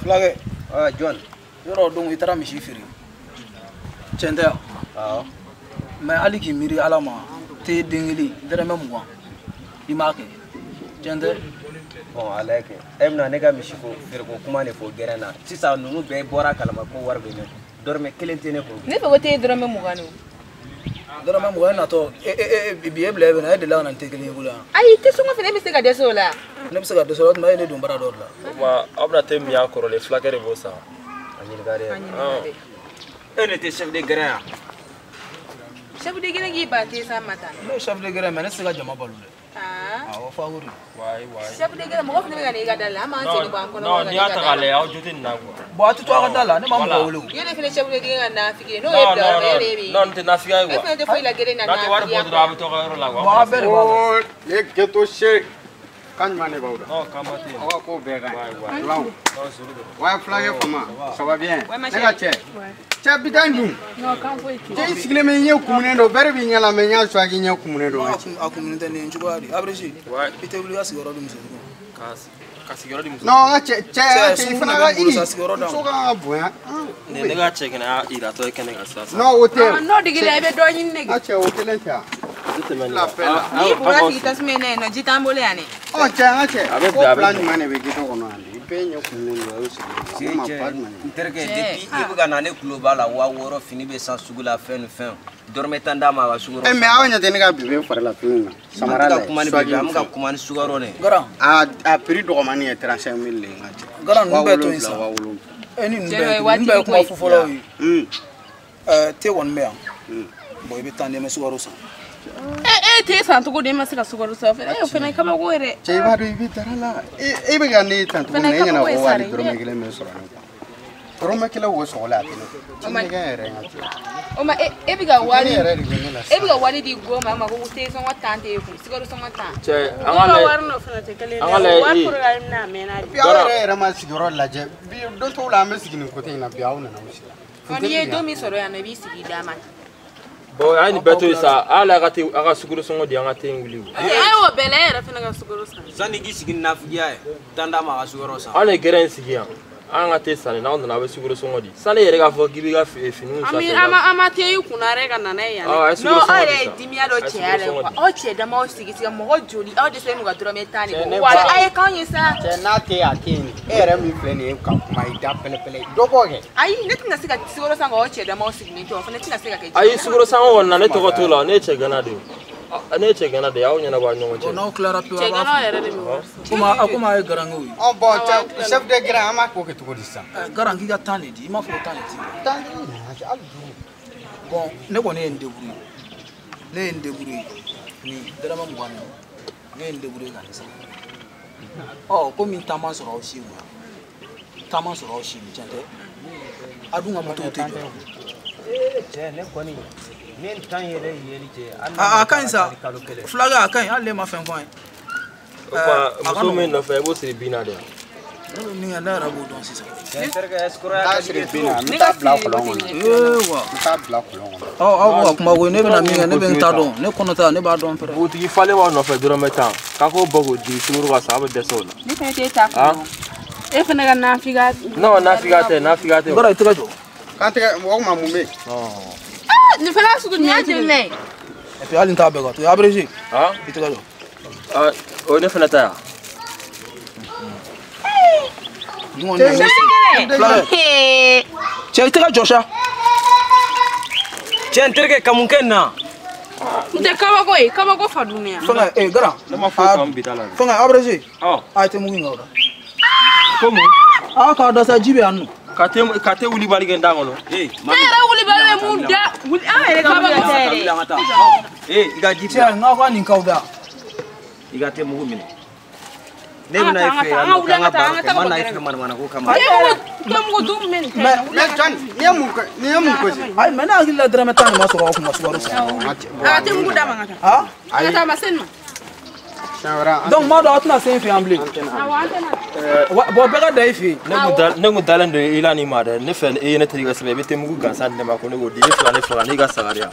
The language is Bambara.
Flage. John. Yoro dong itara misi firi. Cende. Mais ali ki miri alama te dingili dereme mwa. Imake. Cende. Bon aleke. Emna nega misi ko firi ko kuma ne fo gerena. Sisa nunu be bora kalama ko warbe ne. Dorme kelentene ko. Ne fa wote dereme mwa no. Dereme mwa na to biye blebe na de la na tekele ngula. Ai te songo fene mi se ga desola. Ne bisa ga desola ma ne dum bara dor la. Wa abna tem ya koro le flakere bosa. Anil gare. Ene te chef de grain. Chef de grain gi ba te sa mata. No chef de grain mais se ga jama balule. Ah. Fa wuri. Wai. Chef de grain mo ko fene ga ne ga dala ma se ni ba ko no ni ata gale au jotin na go. Bo atu to ga dala ne ma mo wulu. Yene fene chef de grain na fiki no e bla re. Non te na figa go. E fene te foi la grain na. Na te war bodu abu to ga ro la go. Ba bere ba. Oh, ye keto she kan mane bauda. No kamati. Awa ko bega. Wai. Lao. No suru. Wa flage comment? Ça va bien. Nega che. Che bitandu. No kan foi ti. Che sigle me nye kumune do bere bi nyala me nya so agi nye kumune do. Akumune ne njugari. Abresi. Wai. Ite wuli ga sigoro dum se. Kasi goro di muso. No, che ifana ga i. So So ga boya. Ne nega check na ira to kene ga sasa. No hotel. No digile be do nyin ne. Ache hotel nta. La pela. Ni bura si tasme ne no jitambole ane. Oh, che. Abe Ko abe. plan mane be gito kono andi. Pe nye kumune do usi. Ma apartment. Interke depuis ibuga na ne global wa woro fini be sans sugula fin. Dorme tanda ma wa suguro. Me awanya tenega bibe fara la fini. Samara la. Kuma ni be am ga kuma ni sugaro ne. Garan. A prix do mani 35000 ngati. Garan numbe to insa. Eni numbe kuma fufolo yi. Te won me am. Boy be tande me sugaro sa. Te san to go de masika sugoro sa fe. Fene kama go ere. Che ba do ibi tarala. E be ga ne tanto ko ne na ko wali dorme gele me so ran. Dorme kele wo so la tene. Che ga ere ngati. O ma e bi ga wali. Ere ri gele la. E bi ga wali di go ma ko te son watante e ku sugoro son watante. Che angale. Warno fene te kele. Angale. War program na me na. Biawo ere ma sigoro la je. Bi don to la me sigini ko te na biawo na usi. Oni e do mi soro ya na bi sigi dama. Bo ai ni beto isa ala ga te aga suguro songo di anga te nguli. Ai o bele era fene ga sugoro sa. Sani gi sigin na fugia tanda ma wa suguro sa. Ale geren sigia. Anga te sale na onda na be suguro songo di. Sale yere ga fo gibi ga finu sa. Ama te yu kuna re ga na na ya. No ale dimia do che ale. O che da ma o sigi siga mo joli. O de se nu ga dro metani. Wala ai kan yin sa. Che na te akin. Ere mi fleni ka kuma ida pele. Doboge. Ai netina siga sugoro sa ga o che da ma o sigi ni to fene tina siga ke. Ai suguro sango na ne to ko tola ne che gana de. Ne che gana de yawo nyana ba nyongo che. No clara piwa. Che gana era de mi. Akuma ay garango. On bon chef de grand ama ko ke to disa. Garangi ga tane di ma fo tane di. Tandu al du. Bon ne ko ne ndeburu. Ne ndeburu ni drama mwana. Ne ndeburu ga nisa. Oh ko min taman soro o shi wa. Taman soro o shi mi jante. Adunga moto te jo. Che ne ko ni. Ne tan yele yeli che. Kan sa. Flaga kan alle ma fen fon. Muso men na fe bo se bina de. Ni na rabo don sisa. Interke escura Ta sire bina. Mi ta bla ko longo. Wa. Mi ta bla ko longo. Oh kuma go ne bina minga ne ben ta don. Ne kono ta ne ba don fere. Buti fale wa no fe duro metan. Ka ko bogo di suguro ga sa ba de sola. Ni fene te ta ko. E fene ga na figa. No na figate. Gora ituka jo. Kante wo ma mume. Oh. Ni fene sugu ni ate me. E pe alin ta be ga to ya breji. Ah? Ituka jo. O ne fena ta. Ni won ne. Che ituka jo sha. che interke kamunken na. Nte kama go fa dunia. Fanga gara. Ne ma fo ko mbitala. Fanga abreji. Oh. Ai te mu ngora. Komo? Ka da sa jibe anu. Ka te wuli bali gen dangono. Era wuli bale mu da. Wuli ere kama go tere. Iga jibe. Che nga kwa ni kauda. Iga te mu mine. Ne bina ife anga mana ife mana ko kama. Kemu dum men. Me John, ni mu ko si. Ai mena agila drama tan ma soro ko ma soro. Te mu da mangata. Ha? Ai ta masen. Shawara. Donc ma do atna sen fi amble. Bo bega da ifi. Ne ngu dalando ila ni ma da ne fe e ne triga sebe te mu gansa de ma ko ne go di ne fa ne ga sagaria.